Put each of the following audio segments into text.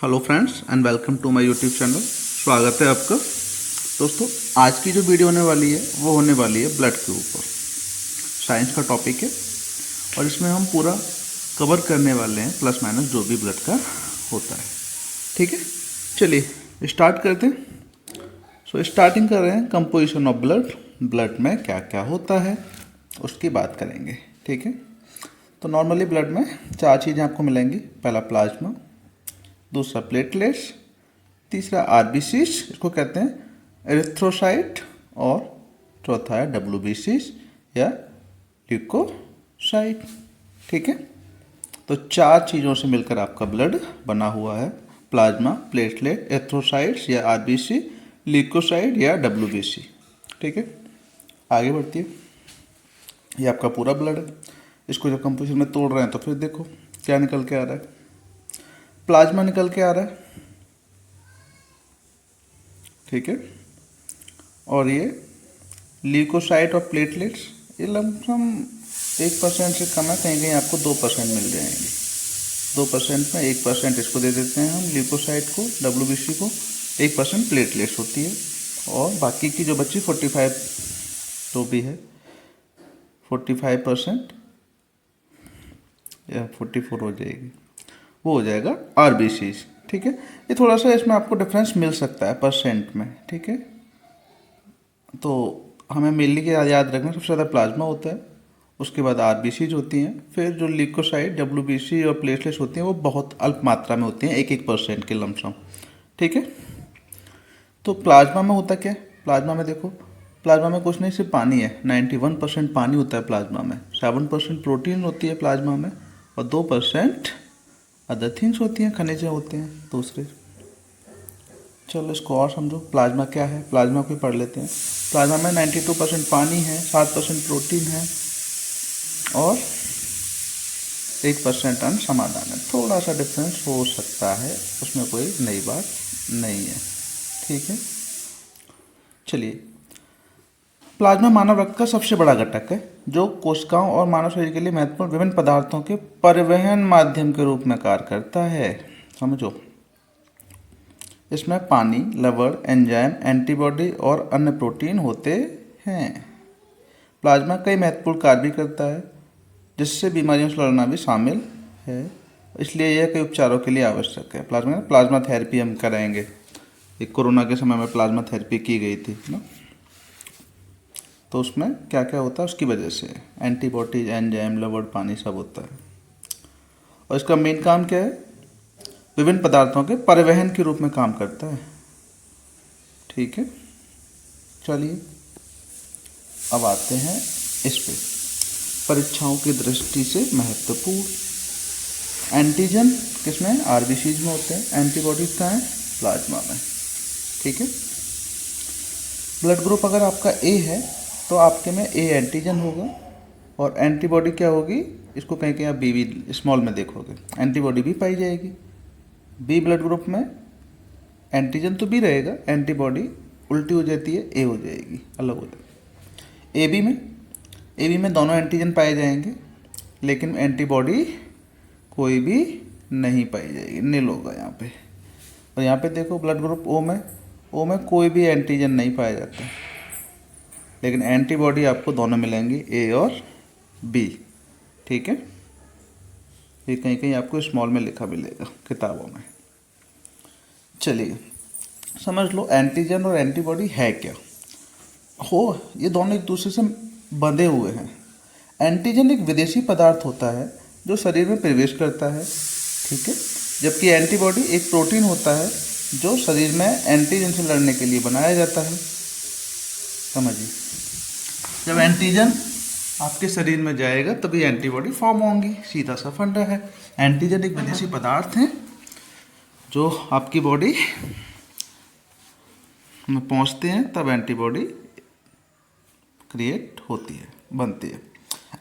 Hello friends and welcome to my YouTube channel. स्वागत है आपका। दोस्तों, आज की जो वीडियो होने वाली है वो होने वाली है ब्लड के ऊपर। साइंस का टॉपिक है और इसमें हम पूरा कवर करने वाले हैं प्लस माइनस जो भी ब्लड का होता है। ठीक है, चलिए स्टार्ट करते हैं। स्टार्टिंग कर रहे हैं कंपोजिशन ऑफ ब्लड। ब्लड में क्या क्या होता है उसकी बात करेंगे। ठीक है, तो नॉर्मली ब्लड में चार चीज़ें आपको मिलेंगी। पहला प्लाज्मा, दूसरा प्लेटलेट्स, तीसरा आरबीसीज, इसको कहते हैं एरिथ्रोसाइट, और चौथा है डब्ल्यूबीसीज या ल्यूकोसाइट। ठीक है, तो चार चीज़ों से मिलकर आपका ब्लड बना हुआ है। प्लाज्मा, प्लेटलेट, एरिथ्रोसाइट्स या आरबीसी, ल्यूकोसाइट या डब्ल्यूबीसी। ठीक है, आगे बढ़ती है। ये आपका पूरा ब्लड है। इसको जब कंपोजिशन में तोड़ रहे हैं तो फिर देखो क्या निकल के आ रहा है। प्लाज्मा निकल के आ रहा है। ठीक है, और ये ल्यूकोसाइट और प्लेटलेट्स ये लमसम 1% से कम है, कहीं कहीं आपको 2% मिल जाएंगे। 2% में 1% इसको दे देते हैं हम ल्यूकोसाइट को, डब्ल्यूबीसी को। 1% प्लेटलेट्स होती है और बाकी की जो बची 45 तो भी है 45% या 44 हो जाएगी, वो हो जाएगा आरबीसीज। ठीक है, ये थोड़ा सा इसमें आपको डिफरेंस मिल सकता है परसेंट में। ठीक है, तो हमें मेनली क्या याद रखना, सबसे ज़्यादा प्लाज्मा होता है, उसके बाद आरबीसीज होती हैं, फिर जो ल्यूकोसाइट, डब्ल्यूबीसी और प्लेटलेट्स होती हैं वो बहुत अल्प मात्रा में होती हैं, 1-1% के लमसम। ठीक है, तो प्लाज्मा में होता क्या है? प्लाज्मा में देखो, प्लाज्मा में कुछ नहीं, सिर्फ पानी है। 91% पानी होता है प्लाज्मा में, 7% प्रोटीन होती है प्लाज्मा में, और 2% अदर थिंग्स होती हैं, खनिज होते हैं दूसरे। चलो इसको और समझो, प्लाज्मा क्या है, प्लाज्मा को पढ़ लेते हैं। प्लाज्मा में 92% पानी है, 7% प्रोटीन है और 1% अन्न समाधान है। थोड़ा सा डिफरेंस हो सकता है, उसमें कोई नई बात नहीं है। ठीक है, चलिए, प्लाज्मा मानव रक्त का सबसे बड़ा घटक है जो कोशिकाओं और मानव शरीर के लिए महत्वपूर्ण विभिन्न पदार्थों के परिवहन माध्यम के रूप में कार्य करता है। समझो, इसमें पानी, लवण, एंजाइम, एंटीबॉडी और अन्य प्रोटीन होते हैं। प्लाज्मा कई महत्वपूर्ण कार्य भी करता है, जिससे बीमारियों से लड़ना भी शामिल है, इसलिए यह कई उपचारों के लिए आवश्यक है। प्लाज्मा थेरेपी हम कराएंगे। एक कोरोना के समय में प्लाज्मा थेरेपी की गई थी ना, तो उसमें क्या क्या होता है उसकी वजह से एंटीबॉडीज, एंजाइम, लवण, पानी सब होता है। और इसका मेन काम क्या है? विभिन्न पदार्थों के परिवहन के रूप में काम करता है। ठीक है, चलिए अब आते हैं इस पे। परीक्षाओं की दृष्टि से महत्वपूर्ण एंटीजन किसमें? आरबीसीज में होते हैं। एंटीबॉडीज कहाँ है? प्लाज्मा में। ठीक है, ब्लड ग्रुप अगर आपका ए है तो आपके में ए एंटीजन होगा और एंटीबॉडी क्या होगी? इसको कहीं कहीं आप बी स्मॉल में देखोगे, एंटीबॉडी भी पाई जाएगी। बी ब्लड ग्रुप में एंटीजन तो बी रहेगा, एंटीबॉडी उल्टी हो जाती है, ए हो जाएगी, अलग हो जाएगी। ए बी में दोनों एंटीजन पाए जाएंगे, लेकिन एंटीबॉडी कोई भी नहीं पाई जाएगी, नील होगा यहाँ पे। और यहाँ पे देखो ब्लड ग्रुप ओ में कोई भी एंटीजन नहीं पाया जाता, लेकिन एंटीबॉडी आपको दोनों मिलेंगी, ए और बी। ठीक है, ये कहीं कहीं आपको स्मॉल में लिखा मिलेगा किताबों में। चलिए समझ लो एंटीजन और एंटीबॉडी है क्या हो। ये दोनों एक दूसरे से बंधे हुए हैं। एंटीजन एक विदेशी पदार्थ होता है जो शरीर में प्रवेश करता है। ठीक है, जबकि एंटीबॉडी एक प्रोटीन होता है जो शरीर में एंटीजन से लड़ने के लिए बनाया जाता है। समझिए, जब एंटीजन आपके शरीर में जाएगा तभी एंटीबॉडी फॉर्म होंगी, सीधा सा फंडा है। एंटीजन एक विदेशी पदार्थ है जो आपकी बॉडी में पहुंचते हैं तब एंटीबॉडी क्रिएट होती है, बनती है।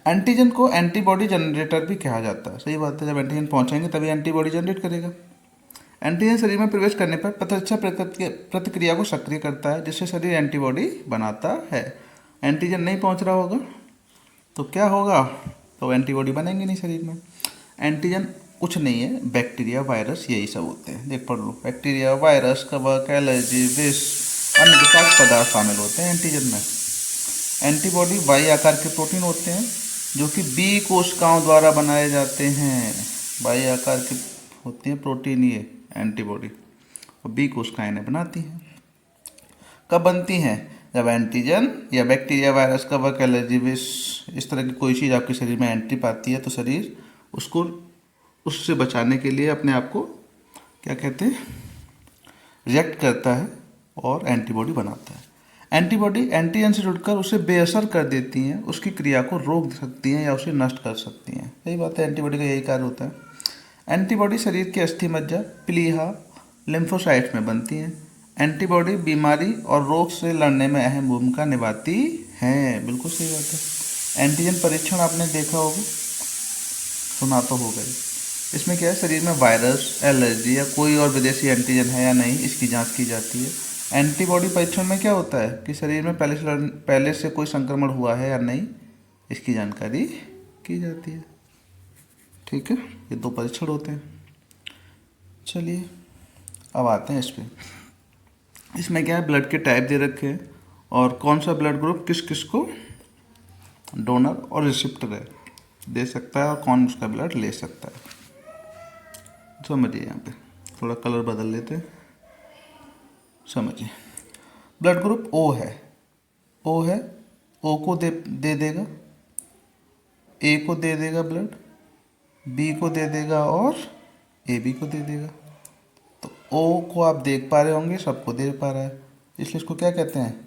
एंटीजन को एंटीबॉडी जनरेटर भी कहा जाता है। सही बात है, जब एंटीजन पहुंचेंगे तभी एंटीबॉडी जनरेट करेगा। एंटीजन शरीर में प्रवेश करने पर प्रतिरक्षा प्रतिक्रिया को सक्रिय करता है, जिससे शरीर एंटीबॉडी बनाता है। एंटीजन नहीं पहुंच रहा होगा तो क्या होगा? तो एंटीबॉडी बनेंगे नहीं शरीर में। एंटीजन कुछ नहीं है, बैक्टीरिया वायरस यही सब होते हैं। देख पढ़ लो, बैक्टीरिया वायरस कवक एलर्जी विष अन्य विषाक्त पदार्थ शामिल होते हैं एंटीजन में। एंटीबॉडी वाई आकार के प्रोटीन होते हैं जो कि बी कोशिकाओं द्वारा बनाए जाते हैं। वाई आकार के होते हैं प्रोटीन ये एंटीबॉडी, और बी कोशिकाएं इन्हें बनाती हैं। कब बनती हैं? जब एंटीजन या बैक्टीरिया वायरस कवक एलर्जी विष इस तरह की कोई चीज़ आपके शरीर में एंट्री पाती है तो शरीर उसको उससे बचाने के लिए अपने आप को क्या कहते हैं, रिएक्ट करता है और एंटीबॉडी बनाता है। एंटीबॉडी एंटीजन से जुड़कर उसे बेअसर कर देती हैं, उसकी क्रिया को रोक सकती हैं या उसे नष्ट कर सकती हैं। यही बात है, एंटीबॉडी का यही कार्य होता है। एंटीबॉडी शरीर के अस्थि मज्जा, प्लीहा, लिम्फोसाइट्स में बनती हैं। एंटीबॉडी बीमारी और रोग से लड़ने में अहम भूमिका निभाती हैं। बिल्कुल सही बात है। एंटीजन परीक्षण आपने देखा होगा, सुना तो होगा ही। इसमें क्या है, शरीर में वायरस, एलर्जी या कोई और विदेशी एंटीजन है या नहीं, इसकी जांच की जाती है। एंटीबॉडी परीक्षण में क्या होता है कि शरीर में पहले से कोई संक्रमण हुआ है या नहीं, इसकी जानकारी की जाती है। ठीक है, ये 2 परीक्षण होते हैं। चलिए अब आते हैं इस पे। इसमें क्या है, ब्लड के टाइप दे रखे हैं और कौन सा ब्लड ग्रुप किस किस को डोनर और रिसिप्टर है दे सकता है और कौन उसका ब्लड ले सकता है। समझिए, यहाँ पे थोड़ा कलर बदल लेते हैं, समझिए। ब्लड ग्रुप ओ है, ओ है, ओ को दे देगा, ए को दे देगा ब्लड, बी को दे देगा और ए बी को दे देगा। तो ओ को आप देख पा रहे होंगे, सबको दे पा रहा है, इसलिए इसको क्या कहते हैं,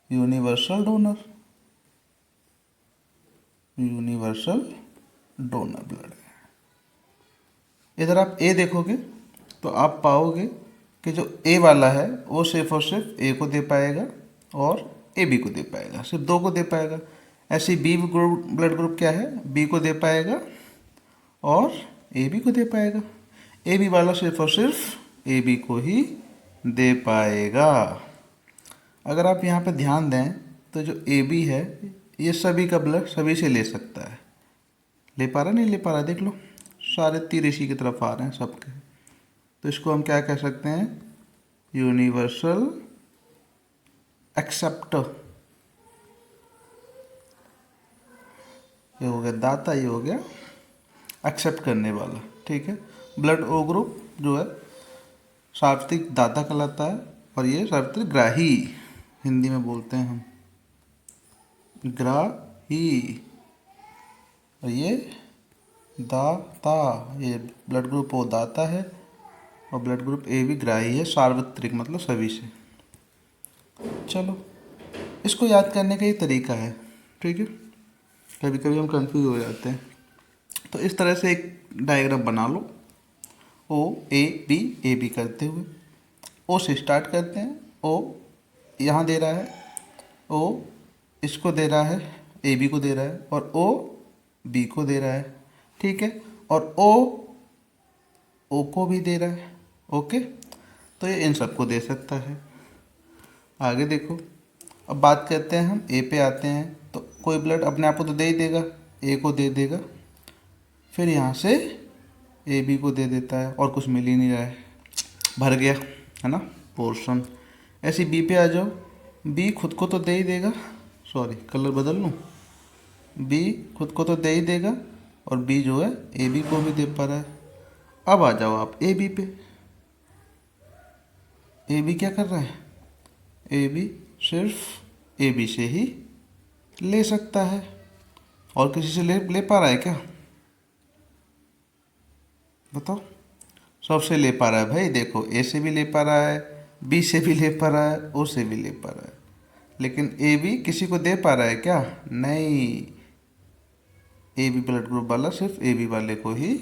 universal donor. Universal donor blood है। इधर आप ए देखोगे तो आप पाओगे कि जो ए वाला है वो सिर्फ और सिर्फ ए को दे पाएगा और ए बी को दे पाएगा, सिर्फ 2 को दे पाएगा। ऐसे बी ग्रुप ब्लड ग्रुप क्या है, बी को दे पाएगा और ए बी को दे पाएगा। ए बी वाला सिर्फ और सिर्फ ए बी को ही दे पाएगा। अगर आप यहाँ पे ध्यान दें तो जो ए बी है ये सभी का ब्लड सभी से ले सकता है। ले पा रहा नहीं ले पा रहा, देख लो सारे तीर इसी की तरफ आ रहे हैं सबके। तो इसको हम क्या कह सकते हैं, यूनिवर्सल एक्सेप्टर। ये हो गया दाता, ये हो गया एक्सेप्ट करने वाला। ठीक है, ब्लड ओ ग्रुप जो है सार्वत्रिक दाता कहलाता है और ये सार्वत्रिक ग्राही, हिंदी में बोलते हैं हम ग्राही। और ये दाता, ये ब्लड ग्रुप ओ दाता है और ब्लड ग्रुप ए भी ग्राही है, सार्वत्रिक मतलब सभी से। चलो इसको याद करने का ये तरीका है। ठीक है, कभी कभी हम कंफ्यूज हो जाते हैं, तो इस तरह से एक डायग्राम बना लो, ओ ए बी करते हुए। ओ से स्टार्ट करते हैं, ओ यहाँ दे रहा है, ओ इसको दे रहा है, ए बी को दे रहा है और ओ बी को दे रहा है। ठीक है, और ओ को भी दे रहा है। ओके, तो ये इन सबको दे सकता है। आगे देखो, अब बात करते हैं हम ए पे आते हैं, तो कोई ब्लड अपने आप को तो दे ही देगा, ए को दे देगा, फिर यहाँ से ए बी को दे देता है और कुछ मिल ही नहीं रहा है, भर गया है ना पोर्शन। ऐसे बी पे आ जाओ, बी खुद को तो दे ही देगा, सॉरी कलर बदल लूँ, बी खुद को तो दे ही देगा और बी जो है ए बी को भी दे पा रहा है। अब आ जाओ आप ए बी पे, ए बी क्या कर रहा है, ए बी सिर्फ ए बी से ही ले सकता है और किसी से ले पा रहा है क्या, बताओ। सबसे ले पा रहा है भाई, देखो ए से भी ले पा रहा है, बी से भी ले पा रहा है, ओ से भी ले पा रहा है, लेकिन ए बी किसी को दे पा रहा है क्या, नहीं। ए बी ब्लड ग्रुप वाला सिर्फ ए बी वाले को ही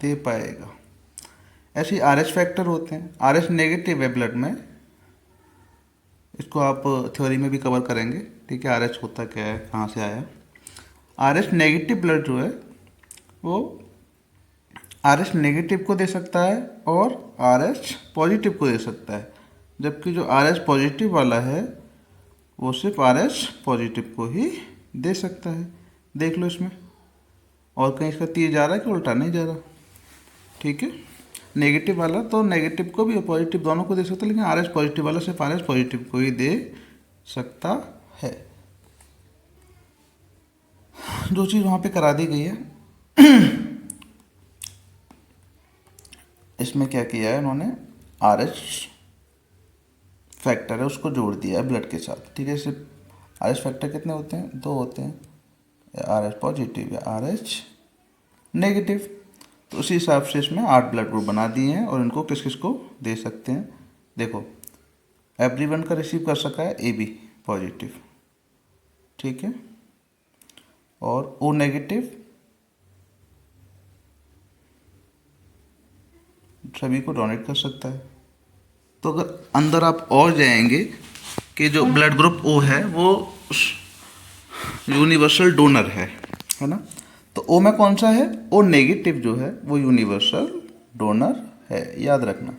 दे पाएगा। ऐसे आर एच फैक्टर होते हैं, आर एच नेगेटिव है ब्लड में, इसको आप थ्योरी में भी कवर करेंगे। ठीक है, आर एच होता क्या है, कहाँ से आया। आर एच नेगेटिव ब्लड जो है वो आर एच नेगेटिव को दे सकता है और आर एच पॉजिटिव को दे सकता है, जबकि जो आर एच पॉजिटिव वाला है वो सिर्फ आर एच पॉजिटिव को ही दे सकता है। देख लो इसमें, और कहीं इसका तीर जा रहा है कि उल्टा नहीं जा रहा, ठीक है। नेगेटिव वाला तो नेगेटिव को भी और पॉजिटिव दोनों को दे सकता है, लेकिन आर एच पॉजिटिव वाला सिर्फ आर एच पॉजिटिव को ही दे सकता है। जो चीज़ वहाँ पे करा दी गई है इसमें क्या किया है उन्होंने, आर एच फैक्टर है उसको जोड़ दिया है ब्लड के साथ, ठीक है। सिर्फ आर एच फैक्टर कितने होते हैं, 2 होते हैं, आर एच पॉजिटिव या आर एच नेगेटिव। तो उसी हिसाब से इसमें 8 ब्लड ग्रुप बना दिए हैं और इनको किस किस को दे सकते हैं। देखो एवरीवन का रिसीव कर सका है ए बी पॉजिटिव, ठीक है, और ओ नेगेटिव सभी को डोनेट कर सकता है। तो अगर अंदर आप और जाएंगे कि जो ब्लड ग्रुप ओ है वो यूनिवर्सल डोनर है ना, तो ओ में कौन सा है, ओ नेगेटिव जो है वो यूनिवर्सल डोनर है, याद रखना।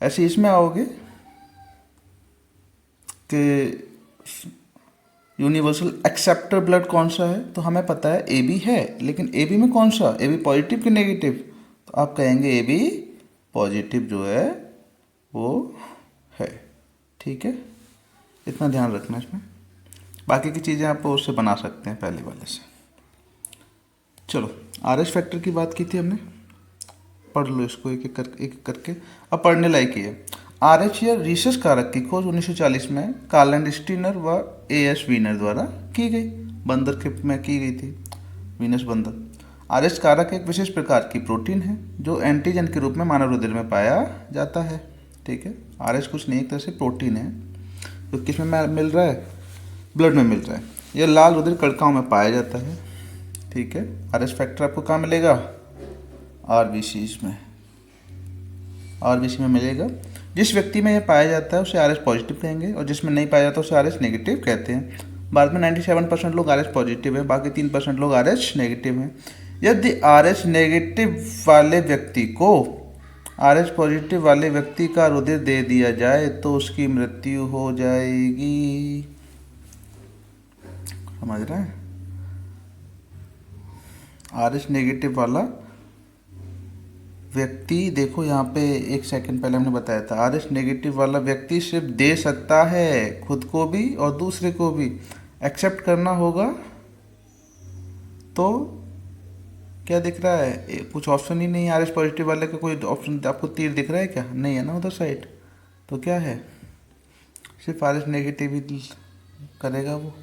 ऐसे इसमें आओगे कि यूनिवर्सल एक्सेप्टर ब्लड कौन सा है, तो हमें पता है ए बी है, लेकिन ए बी में कौन सा, ए बी पॉजिटिव कि नेगेटिव, तो आप कहेंगे ए बी पॉजिटिव जो है वो है, ठीक है। इतना ध्यान रखना इसमें, बाकी की चीज़ें आप उससे बना सकते हैं पहले वाले से। चलो आर एच फैक्टर की बात की थी हमने, पढ़ लो इसको एक एक करके। अब पढ़ने लायक ही है। आर एच या रीसस कारक की खोज 1940 में कार्ल स्टीनर व ए एस वीनर द्वारा की गई, बंदर के में की गई थी, वीनस बंदर। आर एच कारक एक विशेष प्रकार की प्रोटीन है जो एंटीजन के रूप में मानव हृदय में पाया जाता है, ठीक है। आर एच कुछ नहीं, एक तरह से प्रोटीन है जो किस में मिल रहा है, ब्लड में मिल रहा है। यह लाल रुधिर कणिकाओं में पाया जाता है, ठीक है। आर एच फैक्टर आपको कहाँ मिलेगा, आरबीसीज में, आरबीसी में मिलेगा। जिस व्यक्ति में यह पाया जाता है उसे आर एच पॉजिटिव कहेंगे और जिसमें नहीं पाया जाता उसे आर एच नेगेटिव कहते हैं। भारत में 97% लोग आर एच पॉजिटिव है, बाकी 3% लोग आर एच नेगेटिव हैं। यदि आर एच नेगेटिव वाले व्यक्ति को आर एच पॉजिटिव वाले व्यक्ति का रुधिर दे दिया जाए तो उसकी मृत्यु हो जाएगी, समझ रहे हैं। आर एच नेगेटिव वाला व्यक्ति, देखो यहाँ पे एक सेकंड पहले हमने बताया था, आर एच नेगेटिव वाला व्यक्ति सिर्फ दे सकता है, खुद को भी और दूसरे को भी। एक्सेप्ट करना होगा तो क्या दिख रहा है, कुछ ऑप्शन ही नहीं है। आर एच पॉजिटिव वाले का कोई ऑप्शन आपको तीर दिख रहा है क्या, नहीं है ना उधर साइड, तो क्या है, सिर्फ आर एच नेगेटिव ही करेगा वो।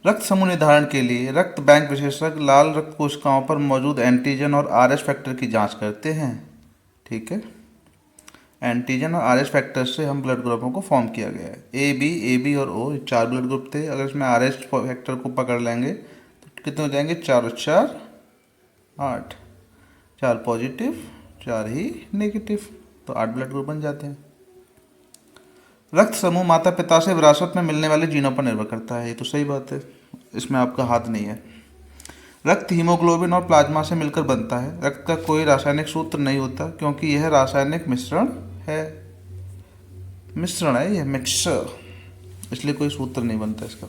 रक्त समूह निर्धारण के लिए रक्त बैंक विशेषज्ञ लाल रक्त कोशिकाओं पर मौजूद एंटीजन और आर एच फैक्टर की जांच करते हैं, ठीक है। एंटीजन और आर एच फैक्टर से हम ब्लड ग्रुपों को फॉर्म किया गया है। ए बी और ओ 4 ब्लड ग्रुप थे। अगर इसमें आर एच फैक्टर को पकड़ लेंगे तो कितने हो जाएंगे, 4 और 4 8, 4 पॉजिटिव 4 ही नेगेटिव, तो 8 ब्लड ग्रुप बन जाते हैं। रक्त समूह माता पिता से विरासत में मिलने वाले जीनों पर निर्भर करता है, ये तो सही बात है, इसमें आपका हाथ नहीं है। रक्त हीमोग्लोबिन और प्लाज्मा से मिलकर बनता है। रक्त का कोई रासायनिक सूत्र नहीं होता क्योंकि यह रासायनिक मिश्रण है, यह मिक्सचर, इसलिए कोई सूत्र नहीं बनता इसका।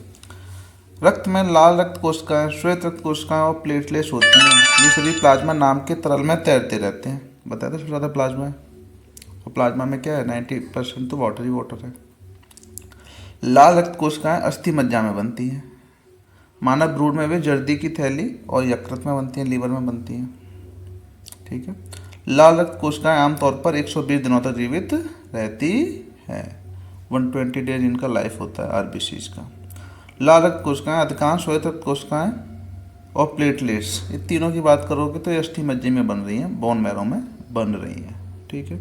रक्त में लाल रक्त कोशिकाएं, श्वेत रक्त कोशिकाएं और प्लेटलेट्स होती हैं। ये सभी प्लाज्मा नाम के तरल में तैरते रहते हैं। बताया था सबसे ज़्यादा प्लाज्मा है, और प्लाज्मा में क्या है, 90% तो वाटर ही वाटर है। लाल रक्त कोशिकाएं अस्थि मज्जा में बनती हैं। मानव भ्रूण में वे जर्दी की थैली और यकृत में बनती हैं, लीवर में बनती हैं, ठीक है। लाल रक्त कोशिकाएं आमतौर पर 120 दिनों तक जीवित रहती हैं। 120 डेज इनका लाइफ होता है आरबीसीज का। लाल रक्त कोशिकाएं अधिकांश श्वेत रक्त कोशिकाएं और प्लेटलेट्स, ये तीनों की बात करोगे तो ये अस्थि मज्जे में बन रही हैं, बोन मैरो में बन रही हैं, ठीक है।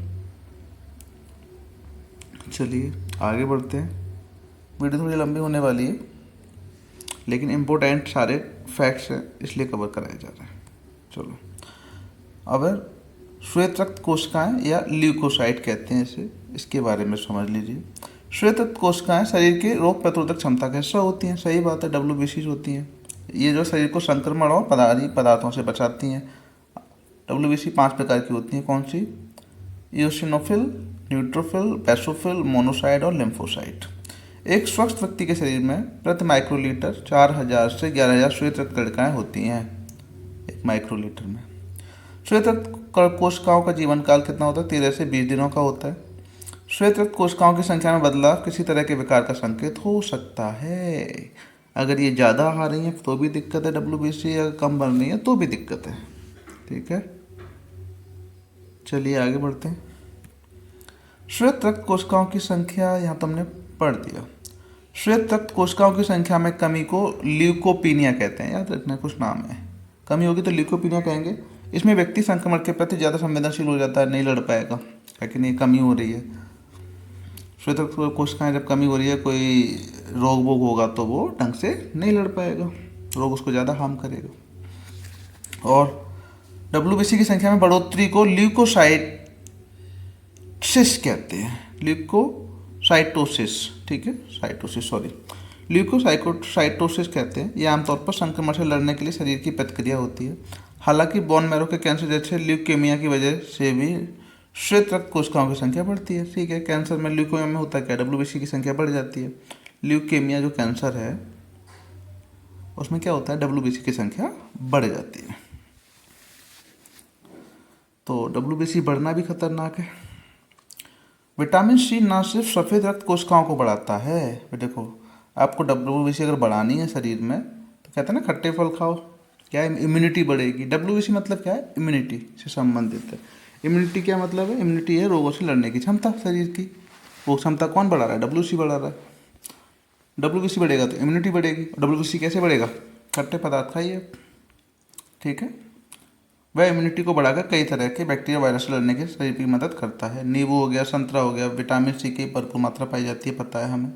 चलिए आगे बढ़ते हैं, वीडियो थोड़ी लंबी होने वाली है लेकिन इम्पोर्टेंट सारे फैक्ट्स हैं इसलिए कवर कराए जा रहे हैं। चलो अब श्वेत रक्त कोशिकाएं या ल्यूकोसाइट कहते हैं इसे, इसके बारे में समझ लीजिए। श्वेत रक्त कोशिकाएं शरीर के रोग प्रतिरोधक क्षमता का हिस्सा होती हैं, सही बात है, WBCs होती हैं। ये जो शरीर को संक्रमण और पदार्थों से बचाती हैं। WBC 5 प्रकार की होती हैं, कौन सी, ईओसिनोफिल, न्यूट्रोफिल, बेसोफिल, मोनोसाइट और लिम्फोसाइट। एक स्वस्थ व्यक्ति के शरीर में प्रति माइक्रोलीटर 4000 से 11000 श्वेत रक्त कणिकाएं होती हैं, एक माइक्रोलीटर में। श्वेत रक्त कोशिकाओं का जीवन काल कितना होता है? 13 से 20 दिनों का होता है। श्वेत रक्त कोशिकाओं की संख्या में बदलाव किसी तरह के विकार का संकेत हो सकता है। अगर ये ज़्यादा आ रही है तो भी दिक्कत है WBC, अगर कम बन रही है तो भी दिक्कत है। ठीक है, चलिए आगे बढ़ते हैं। श्वेत रक्त कोशिकाओं की संख्या यहाँ तो हमने पढ़ दिया। श्वेत रक्त कोशिकाओं की संख्या में कमी को ल्यूकोपीनिया कहते हैं, याद रखना कुछ नाम है। कमी होगी तो ल्यूकोपीनिया कहेंगे। इसमें व्यक्ति संक्रमण के प्रति ज़्यादा संवेदनशील हो जाता है, नहीं लड़ पाएगा, लेकिन ये कमी हो रही है। श्वेत रक्त कोशिकाएं जब कमी हो रही है, कोई रोग वोग होगा तो वो ढंग से नहीं लड़ पाएगा, रोग उसको ज़्यादा हार्म करेगा। और WBC की संख्या में बढ़ोतरी को ल्यूकोसाइटोसिस कहते हैं, ल्यूकोसाइटोसिस, ठीक है, साइटोसिस सॉरी, ल्यूकोसाइटोसिस कहते हैं। ये आमतौर पर संक्रमण से लड़ने के लिए शरीर की प्रतिक्रिया होती है। हालांकि बोन मैरो के कैंसर जैसे ल्यूकेमिया की वजह से भी श्वेत रक्त कोशिकाओं की संख्या बढ़ती है। ठीक है, कैंसर में ल्यूकेमिया में होता है क्या? WBC की संख्या बढ़ जाती है। ल्यूकेमिया जो कैंसर है उसमें क्या होता है? WBC की संख्या बढ़ जाती है। तो WBC बढ़ना भी खतरनाक है। विटामिन C ना सिर्फ सफ़ेद रक्त कोशिकाओं को बढ़ाता है, देखो आपको WBC अगर बढ़ानी है शरीर में तो कहते हैं ना खट्टे फल खाओ, क्या है? इम्यूनिटी बढ़ेगी। WBC मतलब क्या है? इम्यूनिटी से संबंधित है। इम्यूनिटी क्या मतलब है? इम्यूनिटी है रोगों से लड़ने की क्षमता शरीर की। वो क्षमता कौन बढ़ा रहा है? WBC बढ़ा रहा है। WBC बढ़ेगा तो इम्यूनिटी बढ़ेगी। WBC कैसे बढ़ेगा? खट्टे पदार्थ खाइए, ठीक है। वह इम्यूनिटी को बढ़ाकर कई तरह के बैक्टीरिया वायरस से लड़ने के शरीर की मदद करता है। नींबू हो गया, संतरा हो गया, विटामिन C की भरपूर मात्रा पाई जाती है, पता है हमें।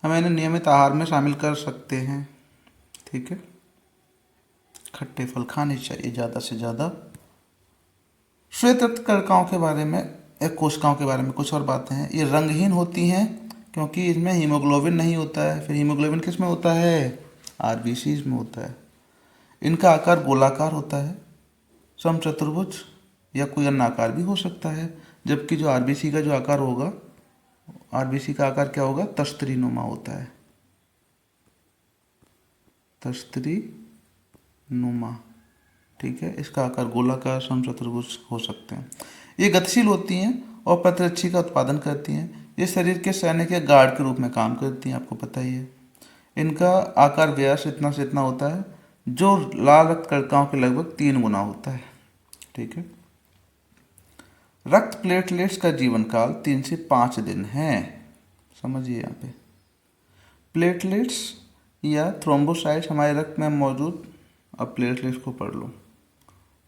हमें इन्हें नियमित आहार में शामिल कर सकते हैं, ठीक है। खट्टे फल खाने चाहिए ज़्यादा से ज़्यादा। श्वेत रक्त कणिकाओं के बारे में, एक कोशिकाओं के बारे में कुछ और बातें हैं। ये रंगहीन होती हैं क्योंकि इसमें हीमोग्लोबिन नहीं होता है। फिर हीमोग्लोबिन किस में होता है? RBCs में होता है। इनका आकार गोलाकार होता है, समचतुर्भुज या कोई अन्य आकार भी हो सकता है। जबकि जो RBC का जो आकार होगा, RBC का आकार क्या होगा? तस्तरी नुमा होता है, तस्तरी नुमा, ठीक है। इसका आकार गोलाकार, समचतुर्भुज हो सकते हैं। ये गतिशील होती हैं और प्रतिरक्षी का उत्पादन करती हैं। ये शरीर के सैनिक या गार्ड के रूप में काम करती हैं, आपको पता ही है। इनका आकार व्यास इतना से इतना होता है, जो लाल रक्त कणिकाओं के लगभग 3 गुना होता है, ठीक है। रक्त प्लेटलेट्स का जीवन काल 3 से 5 दिन है, समझिए यहाँ पे। प्लेटलेट्स या थ्रोम्बोसाइट्स हमारे रक्त में मौजूद, अब प्लेटलेट्स को पढ़ लो।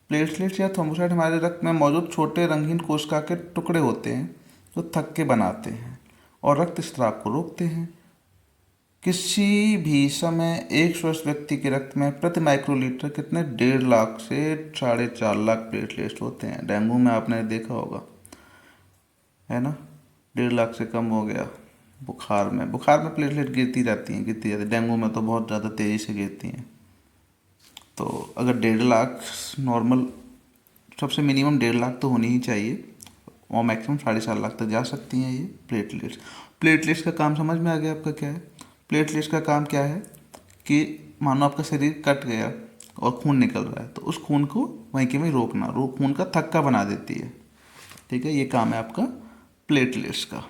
प्लेटलेट्स या थ्रोम्बोसाइट हमारे रक्त में मौजूद छोटे रंगीन कोशिका के टुकड़े होते हैं जो थक्के बनाते हैं और रक्त स्राव को रोकते हैं। किसी भी समय एक स्वस्थ व्यक्ति के रक्त में प्रति माइक्रोलीटर कितने 1.5 लाख से 4.5 लाख प्लेटलेट्स होते हैं। डेंगू में आपने देखा होगा, है ना, 1.5 लाख से कम हो गया। बुखार में प्लेटलेट गिरती रहती हैं। डेंगू में तो बहुत ज़्यादा तेज़ी से गिरती हैं। तो अगर 1.5 लाख नॉर्मल, सबसे मिनिमम 1.5 लाख तो होनी ही चाहिए और मैक्सिमम 4.5 लाख तक जा सकती हैं ये प्लेटलेट्स। प्लेटलेट्स का काम समझ में आ गया आपका क्या है? प्लेटलेट्स का काम क्या है कि मानो आपका शरीर कट गया और खून निकल रहा है तो उस खून को वहीं के वहीं रोकना, खून का थक्का बना देती है, ठीक है। ये काम है आपका प्लेटलेट्स का।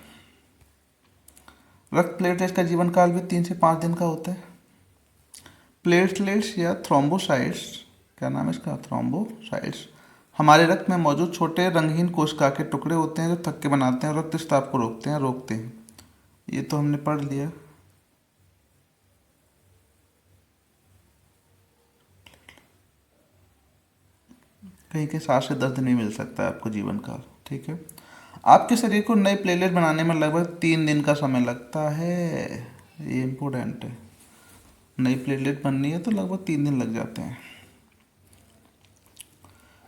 रक्त प्लेटलेट्स का जीवन काल भी 3 से 5 दिन का होता है। प्लेटलेट्स या थ्रोम्बोसाइट्स, क्या नाम है इसका? थ्रोम्बोसाइट्स हमारे रक्त में मौजूद छोटे रंगहीन कोशिका के टुकड़े होते हैं जो थक्के बनाते हैं और रक्त स्राव को रोकते हैं। ये तो हमने पढ़ लिया। कहीं के 7 से 10 दिन में मिल सकता है आपको जीवन काल, ठीक है। आपके शरीर को नए प्लेटलेट बनाने में लगभग 3 दिन का समय लगता है, ये इम्पोर्टेंट है। नई प्लेटलेट बननी है तो लगभग 3 दिन लग जाते हैं।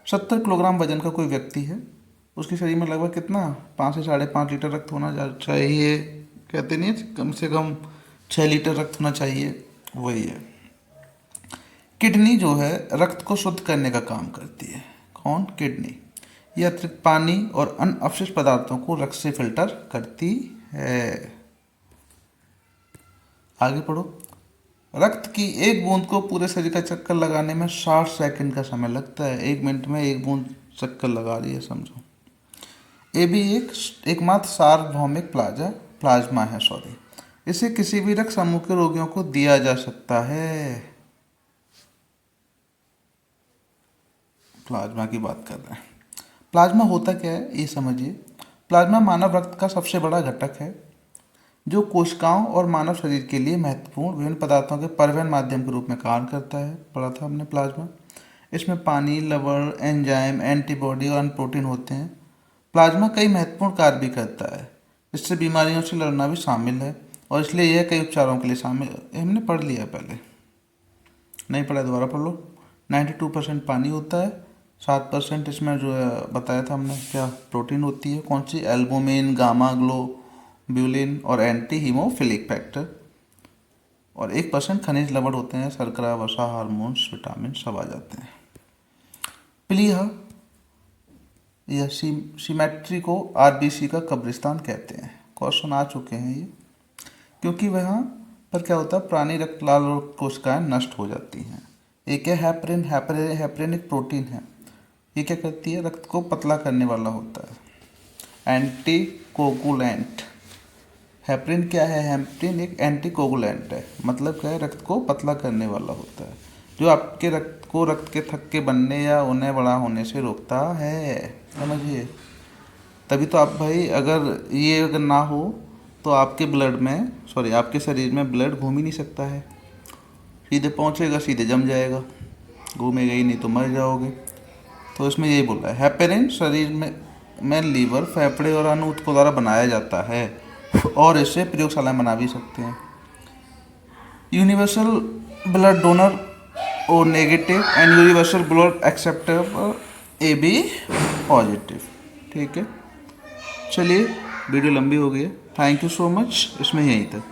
70 किलोग्राम वजन का कोई व्यक्ति है, उसके शरीर में लगभग कितना? 5 से 5.5 लीटर रक्त होना चाहिए। कहते नहीं है कम से कम 6 लीटर रक्त होना चाहिए, वही है। किडनी जो है रक्त को शुद्ध करने का काम करती है। कौन? किडनी। यह अतिरिक्त पानी और अन्य अपशिष्ट पदार्थों को रक्त से फिल्टर करती है। आगे पढ़ो। रक्त की एक बूंद को पूरे शरीर का चक्कर लगाने में 60 सेकंड का समय लगता है। 1 मिनट में 1 बूंद चक्कर लगा रही है समझो। ए भी एकमात्र सार्वभौमिक प्लाज्मा है सॉरी। इसे किसी भी रक्त समूह के रोगियों को दिया जा सकता है। प्लाज्मा की बात कर रहे हैं। प्लाज्मा होता क्या है ये समझिए। प्लाज्मा मानव रक्त का सबसे बड़ा घटक है जो कोशिकाओं और मानव शरीर के लिए महत्वपूर्ण विभिन्न पदार्थों के परिवहन माध्यम के रूप में कार्य करता है। पढ़ा था हमने प्लाज्मा। इसमें पानी, लवण, एंजाइम, एंटीबॉडी और अन्य प्रोटीन होते हैं। प्लाज्मा कई महत्वपूर्ण कार्य भी करता है। इससे बीमारियों से लड़ना भी शामिल है और इसलिए यह कई उपचारों के लिए शामिल है। हमने पढ़ लिया पहले, नहीं पढ़ा दोबारा पढ़ लो। 92% पानी होता है, 7% इसमें जो है बताया था हमने क्या प्रोटीन होती है, कौन सी, एल्बुमिन, गामा ग्लोब्यूलिन और एंटी हीमोफिलिक फैक्टर, और 1% खनिज लवण होते हैं, शर्करा, वसा, हार्मोन्स, विटामिन सब आ जाते हैं। प्लीहा यह सिमेट्री को आरबीसी का कब्रिस्तान कहते हैं। क्वेश्चन आ चुके हैं ये, क्योंकि वहाँ पर क्या होता है, प्राणी रक्त लाल कोशिकाएं नष्ट हो जाती हैं। एक है हेपरिन। हेपरिन एक प्रोटीन है। ये क्या करती है, रक्त को पतला करने वाला होता है, एंटी कोगुलेंट। हेपरिन क्या है, हेपरिन एक एंटी कोगुलेंट है। मतलब क्या है, रक्त को पतला करने वाला होता है, जो आपके रक्त के थक्के बनने या उन्हें बड़ा होने से रोकता है। समझिए, तभी तो आप भाई अगर ना हो तो आपके शरीर में ब्लड घूम ही नहीं सकता है। सीधे पहुंचेगा, सीधे जम जाएगा, घूमेगा ही नहीं तो मर जाओगे। तो इसमें यही बोल रहा है, हेपेरिन शरीर में लीवर, फेफड़े और अन्य ऊतकों द्वारा बनाया जाता है और इसे प्रयोगशाला में बना भी सकते हैं। Universal blood donor O negative and universal blood acceptor A B positive. ठीक है, चलिए वीडियो लंबी हो गई है। थैंक यू सो मच, इसमें यहीं तक।